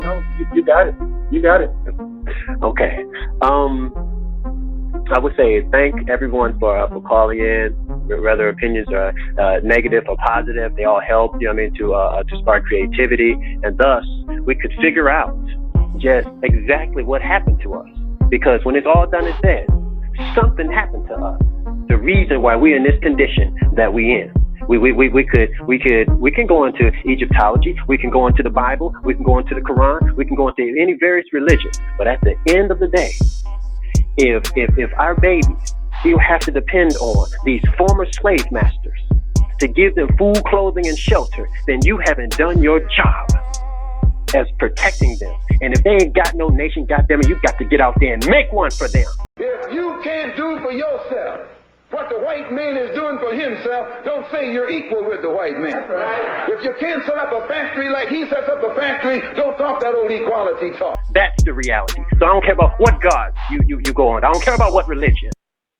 no, you got it. You got it. Okay. I would say thank everyone for calling in, whether opinions are negative or positive. They all help, to spark creativity, and thus we could figure out just exactly what happened to us. Because when it's all done and said, something happened to us. The reason why we're in this condition that we in. We can go into Egyptology, we can go into the Bible, we can go into the Quran, we can go into any various religion. But at the end of the day, if our babies still have to depend on these former slave masters to give them food, clothing, and shelter, then you haven't done your job as protecting them. And if they ain't got no nation, goddamn it, you got to get out there and make one for them. If you can't do for yourself what the white man is doing for himself, don't say you're equal with the white man. That's right. If you can't set up a factory like he sets up a factory, don't talk that old equality talk. That's the reality. So I don't care about what God you go on. I don't care about what religion.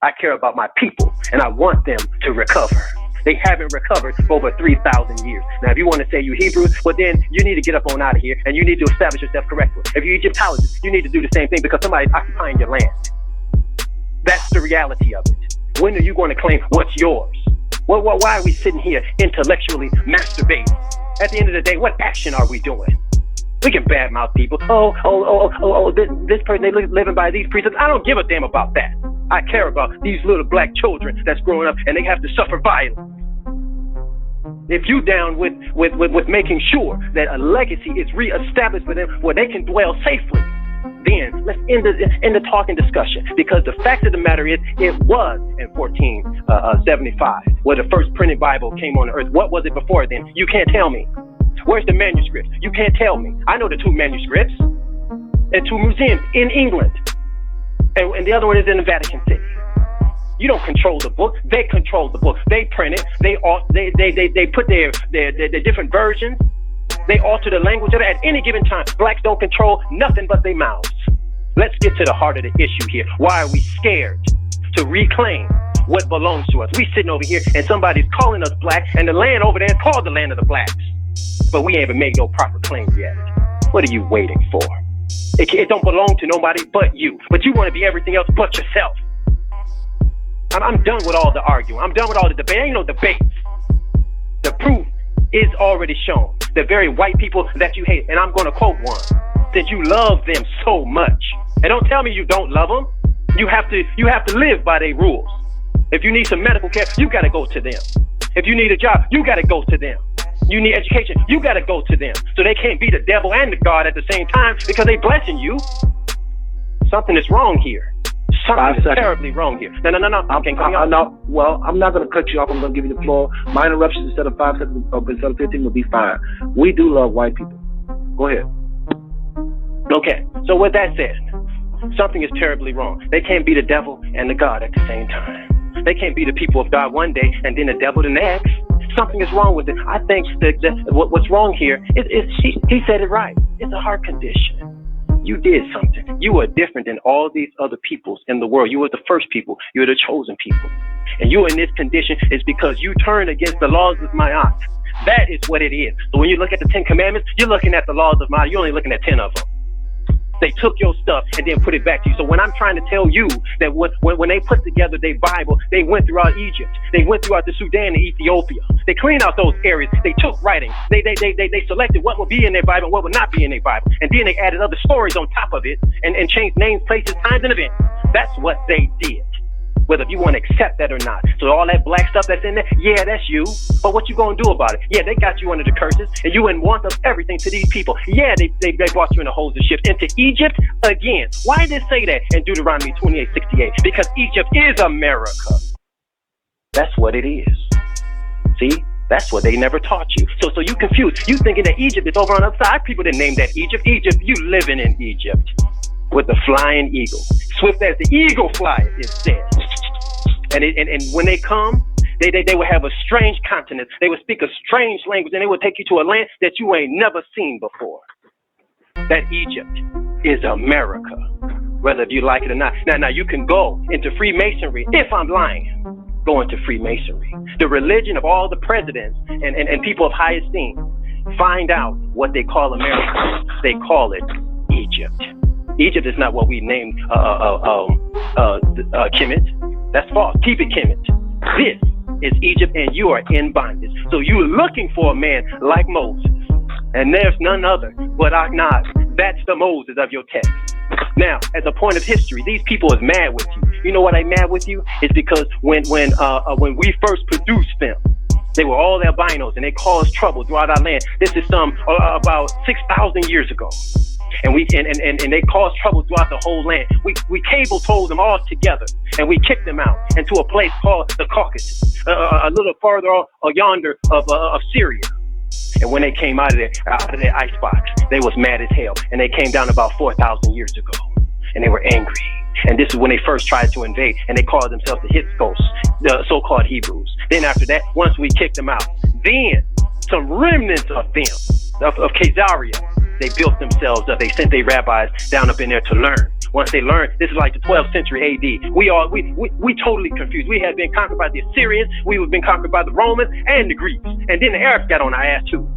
I care about my people, and I want them to recover. They haven't recovered for over 3,000 years. Now, if you want to say you Hebrews, well, then you need to get up on out of here, and you need to establish yourself correctly. If you're Egyptologists, you need to do the same thing because somebody's occupying your land. That's the reality of it. When are you going to claim what's yours? Well, why are we sitting here intellectually masturbating? At the end of the day, what action are we doing? We can badmouth people. This person, they living by these precepts. I don't give a damn about that. I care about these little black children that's growing up and they have to suffer violence. If you down with making sure that a legacy is reestablished for them where they can dwell safely, then let's end the talk and discussion. Because the fact of the matter is, it was in 1475 where the first printed Bible came on earth. What was it before then? You can't tell me. Where's the manuscripts? You can't tell me. I know the 2 manuscripts and 2 museums in England. And the other one is in the Vatican City. You don't control the book. They control the book. They print it. They put their different versions. They alter the language of it at any given time. Blacks don't control nothing but their mouths. Let's get to the heart of the issue here. Why are we scared to reclaim what belongs to us? We sitting over here and somebody's calling us black, and the land over there is called the land of the blacks. But we ain't even made no proper claims yet. What are you waiting for? It don't belong to nobody but you. But you want to be everything else but yourself. I'm done with all the arguing. I'm done with all the debate. Ain't no debates. The proof is already shown. The very white people that you hate, and I'm going to quote one, that you love them so much. And don't tell me you don't love them. You have to live by their rules. If you need some medical care, you got to go to them. If you need a job, you got to go to them. You need education, you got to go to them. So they can't be the devil and the God at the same time because they blessing you. Something is wrong here. Something is terribly wrong here. No. Well, I'm not going to cut you off. I'm going to give you the floor. My interruptions instead of 5 seconds, instead of 15 will be fine. We do love white people. Go ahead. Okay. So with that said, something is terribly wrong. They can't be the devil and the God at the same time. They can't be the people of God one day and then the devil the next. Something is wrong with it. I think that what's wrong here is he said it right. It's a heart condition. You did something. You are different than all these other peoples in the world. You were the first people. You were the chosen people. And you in this condition is because you turned against the laws of Ma'at. That is what it is. So when you look at the 10 Commandments, you're looking at the laws of Ma'at. You're only looking at 10 of them. They took your stuff and then put it back to you. So when I'm trying to tell you that when they put together their Bible, they went throughout Egypt, they went throughout the Sudan and Ethiopia. They cleaned out those areas. They took writing. They selected what would be in their Bible and what would not be in their Bible. And then they added other stories on top of it and changed names, places, times, and events. That's what they did. Whether you want to accept that or not. So all that black stuff that's in there, yeah, that's you. But what you gonna do about it? Yeah, they got you under the curses, and you in want of everything to these people. Yeah, they brought you in a hose of ships into Egypt again. Why did it say that in Deuteronomy 28:68? Because Egypt is America. That's what it is. See? That's what they never taught you. So you confused. You thinking that Egypt is over on the other side. People didn't name that Egypt. Egypt, you living in Egypt. With the flying eagle. Swift as the eagle flies, it says. And when they come, they will have a strange continent. They will speak a strange language, and they will take you to a land that you ain't never seen before. That Egypt is America, whether you like it or not. Now you can go into Freemasonry. If I'm lying, go into Freemasonry. The religion of all the presidents and people of high esteem. find out what they call America. They call it Egypt. Egypt is not what we named Kemet. That's false. Keep it Kemet. This is Egypt, and you are in bondage. So you're looking for a man like Moses, and there's none other but Aknad. That's the Moses of your text. Now, as a point of history, these people is mad with you. You know what they mad with you? It's because when we first produced them, they were all albinos, and they caused trouble throughout our land. This is about 6,000 years ago. And they caused trouble throughout the whole land. We cable told them all together, and we kicked them out into a place called the Caucasus, a little farther yonder of Syria. And when they came out of their icebox, they was mad as hell, and they came down about 4,000 years ago, and they were angry. And this is when they first tried to invade, and they called themselves the Hyksos, the so-called Hebrews. Then after that, once we kicked them out, then some remnants of them, of Khazaria, they built themselves up. They sent their rabbis down up in there to learn. Once they learned, this is like the 12th century AD. We totally confused. We had been conquered by the Assyrians. We had been conquered by the Romans and the Greeks. And then the Arabs got on our ass too.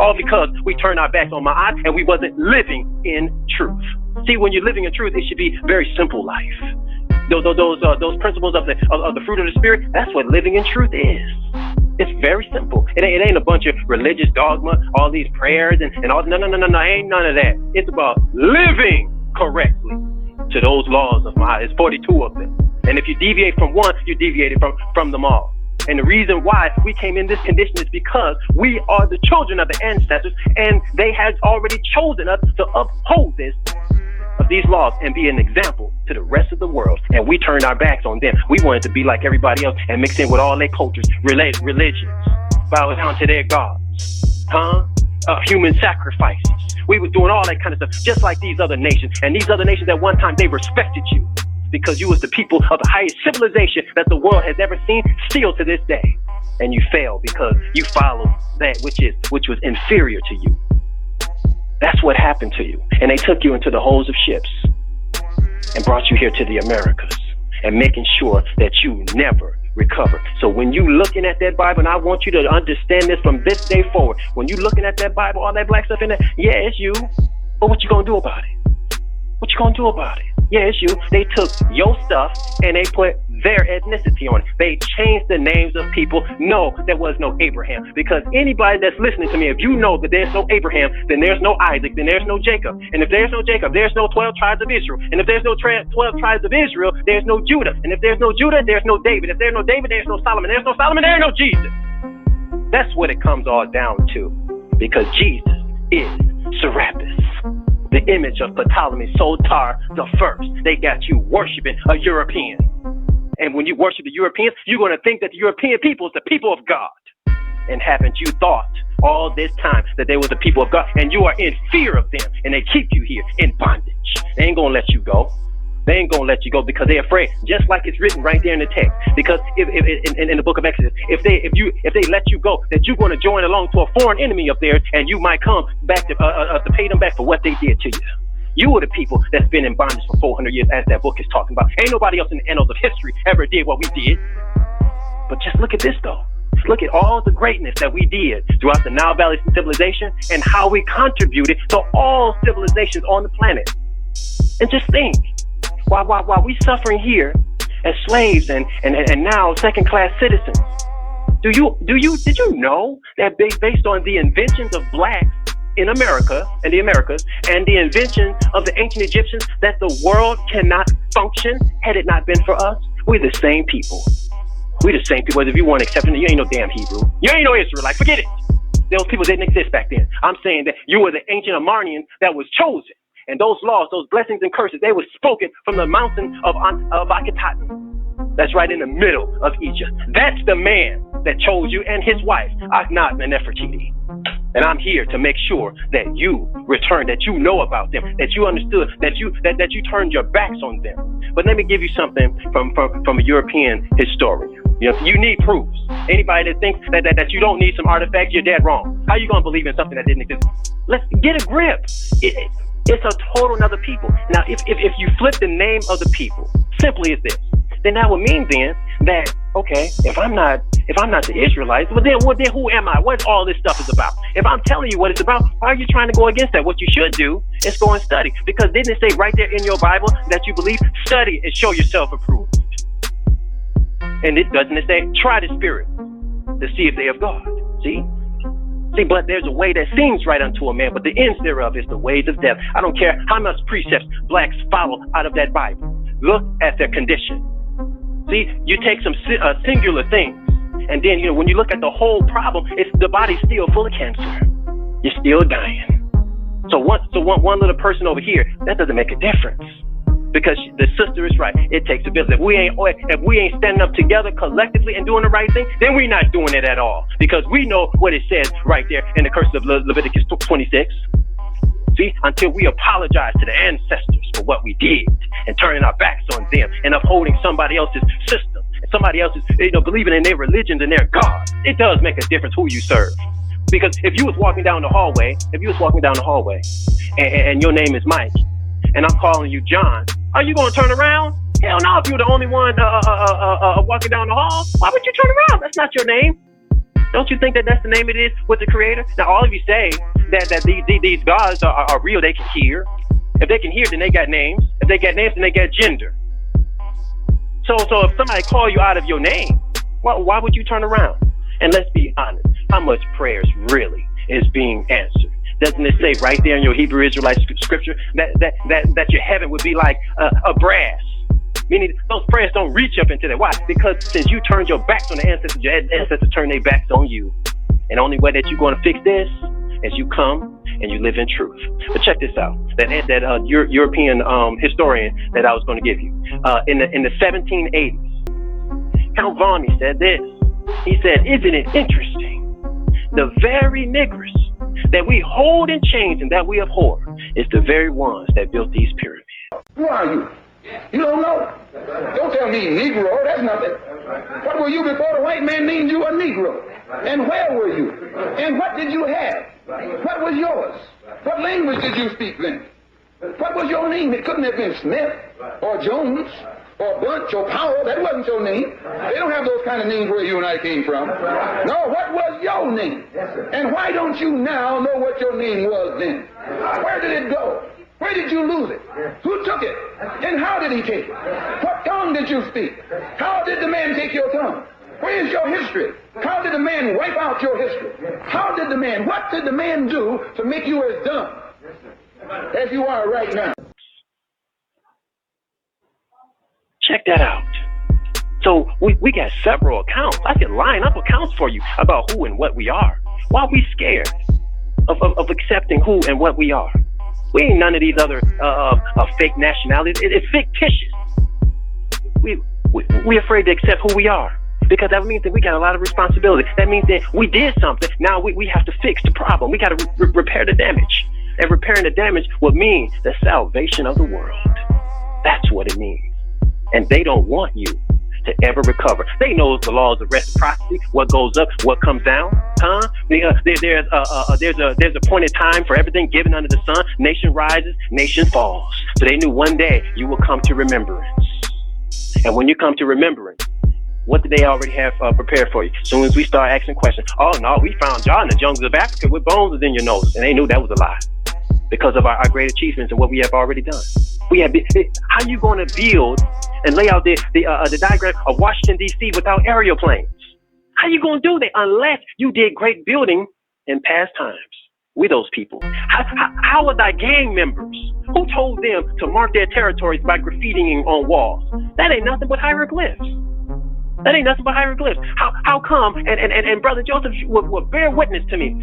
All because we turned our backs on Ma'at and we wasn't living in truth. See, when you're living in truth, it should be very simple life. Those principles of the fruit of the Spirit, that's what living in truth is. It's very simple. It ain't a bunch of religious dogma, all these prayers and all. No, ain't none of that. It's about living correctly to those laws of Ma'at. It's 42 of them. And if you deviate from one, you deviated from them all. And the reason why we came in this condition is because we are the children of the ancestors, and they had already chosen us to uphold these laws and be an example to the rest of the world. And we turned our backs on them. We wanted to be like everybody else and mix in with all their cultures, religions, bow down to their gods, human sacrifices. We were doing all that kind of stuff, just like these other nations. And these other nations at one time, they respected you because you was the people of the highest civilization that the world has ever seen, still to this day. And you failed because you followed that which was inferior to you. That's what happened to you. And they took you into the holds of ships and brought you here to the Americas and making sure that you never recover. So when you looking at that Bible, and I want you to understand this from this day forward, when you looking at that Bible, all that black stuff in there, yeah, it's you. But what you gonna do about it? What you gonna do about it? Yeah, it's you. They took your stuff and they put their ethnicity on it. They changed the names of people. No, there was no Abraham. Because anybody that's listening to me, if you know that there's no Abraham, then there's no Isaac, then there's no Jacob. And if there's no Jacob, there's no 12 tribes of Israel. And if there's no 12 tribes of Israel, there's no Judah. And if there's no Judah, there's no David. If there's no David, there's no Solomon. There's no Solomon, there's no Jesus. That's what it comes all down to. Because Jesus is Serapis, the image of Ptolemy Soter the first. They got you worshiping a European. And when you worship the Europeans, you're going to think that the European people is the people of God. And haven't you thought all this time that they were the people of God? And you are in fear of them. And they keep you here in bondage. They ain't going to let you go. They ain't going to let you go because they're afraid. Just like it's written right there in the text. Because if in the book of Exodus, if they let you go, that you're going to join along to a foreign enemy of theirs, and you might come back to pay them back for what they did to you. You are the people that's been in bondage for 400 years, as that book is talking about. Ain't nobody else in the annals of history ever did what we did. But just look at this, though. Look at all the greatness that we did throughout the Nile Valley civilization and how we contributed to all civilizations on the planet. And just think, while we suffering here as slaves and now second-class citizens, did you know that based on the inventions of blacks in America and the Americas and the invention of the ancient Egyptians, that the world cannot function had it not been for us? We're the same people. We're the same people. If you want to accept it, you ain't no damn Hebrew. You ain't no Israelite. Forget it. Those people didn't exist back then. I'm saying that you were the ancient Amarnian that was chosen. And those laws, those blessings and curses, they were spoken from the mountain of Akhenaten. That's right in the middle of Egypt. That's the man that chose you and his wife, Akhenaten and Nefertiti. And I'm here to make sure that you return, that you know about them, that you understood, that you turned your backs on them. But let me give you something from a European historian. You need proofs. Anybody that thinks that you don't need some artifacts, you're dead wrong. How are you going to believe in something that didn't exist? Let's get a grip. It's a total another people. Now, if you flip the name of the people, simply as this, then that would mean then that okay, if I'm not the Israelites, well then who am I? What all this stuff is about? If I'm telling you what it's about, why are you trying to go against that? What you should do is go and study. Because didn't it say right there in your Bible that you believe? Study and show yourself approved. And doesn't it say, try the spirit to see if they of God? See, but there's a way that seems right unto a man, but the ends thereof is the ways of death. I don't care how much precepts blacks follow out of that Bible. Look at their condition. See, you take some singular things, and then, when you look at the whole problem, it's the body's still full of cancer. You're still dying. So one little person over here, that doesn't make a difference. Because the sister is right. It takes a village. If we ain't standing up together collectively and doing the right thing, then we're not doing it at all. Because we know what it says right there in the curse of Leviticus 26. See, until we apologize to the ancestors for what we did and turning our backs on them and upholding somebody else's system and somebody else's, believing in their religions and their God, it does make a difference who you serve. Because if you was walking down the hallway, and your name is Mike, and I'm calling you John, are you going to turn around? Hell no, if you're the only one walking down the hall, why would you turn around? That's not your name. Don't you think that that's the name it is with the Creator? Now, all of you say that these gods are real, they can hear. If they can hear, then they got names. If they got names, then they got gender. So if somebody call you out of your name, why would you turn around? And let's be honest, how much prayers really is being answered? Doesn't it say right there in your Hebrew Israelite scripture that your heaven would be like a brass? Meaning those prayers don't reach up into that. Why? Because since you turned your backs on the ancestors, your ancestors turned their backs on you. And the only way that you're going to fix this is you come and you live in truth. But check this out. That European historian that I was going to give you. In the 1780s, Count Varney said this. He said, isn't it interesting? The very niggers that we hold in chains and that we abhor is the very ones that built these pyramids. Who are you? You don't know. Don't tell me Negro. That's nothing. What were you before the white man named you a Negro? And where were you? And what did you have? What was yours? What language did you speak then? What was your name? It couldn't have been Smith or Jones or Bunch or Powell. That wasn't your name. They don't have those kind of names where you and I came from. No, what was your name? And why don't you now know what your name was then? Where did it go? Where did you lose it? Who took it? And how did he take it? What tongue did you speak? How did the man take your tongue? Where is your history? How did the man wipe out your history? What did the man do to make you as dumb as you are right now? Check that out. So we got several accounts. I can line up accounts for you about who and what we are. Why are we scared of accepting who and what we are? We ain't none of these other fake nationalities. It's fictitious. We're afraid to accept who we are because that means that we got a lot of responsibility. That means that we did something. Now we have to fix the problem. We got to repair the damage. And repairing the damage would mean the salvation of the world. That's what it means. And they don't want you to ever recover. They know the laws of reciprocity, what goes up, what comes down, There's a point in time for everything given under the sun. Nation rises, nation falls. So they knew one day you will come to remembrance. And when you come to remembrance, what did they already have prepared for you? As soon as we start asking questions, oh no, we found y'all in the jungles of Africa with bones within your nose. And they knew that was a lie because of our great achievements and what we have already done. How are you going to build and lay out the diagram of Washington, D.C. without aerial planes? How are you going to do that unless you did great building in past times? We those people. How are thy gang members? Who told them to mark their territories by graffitiing on walls? That ain't nothing but hieroglyphs. How come? And Brother Joseph will bear witness to me.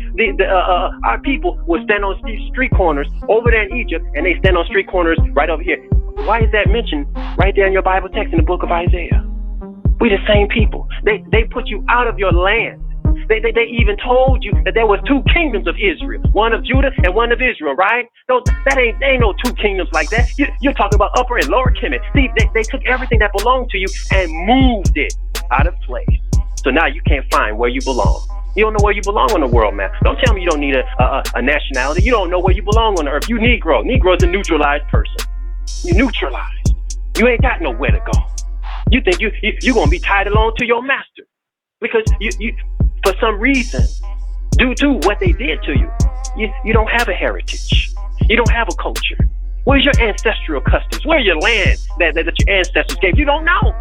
Our people would stand on street corners over there in Egypt, and they stand on street corners right over here. Why is that mentioned right there in your Bible text in the book of Isaiah? We the same people. They put you out of your land. They even told you that there was two kingdoms of Israel, one of Judah and one of Israel, right? There ain't no two kingdoms like that. You're talking about upper and lower Kemet. See, they took everything that belonged to you and moved it out of place. So now you can't find where you belong. You don't know where you belong on the world map. Don't tell me you don't need a nationality. You don't know where you belong on the earth. You Negro. Negro is a neutralized person. You neutralized. You ain't got nowhere to go. You think you're going to be tied along to your master because you for some reason, due to what they did to you, you don't have a heritage. You don't have a culture. Where's your ancestral customs? Where's your land that your ancestors gave? You don't know.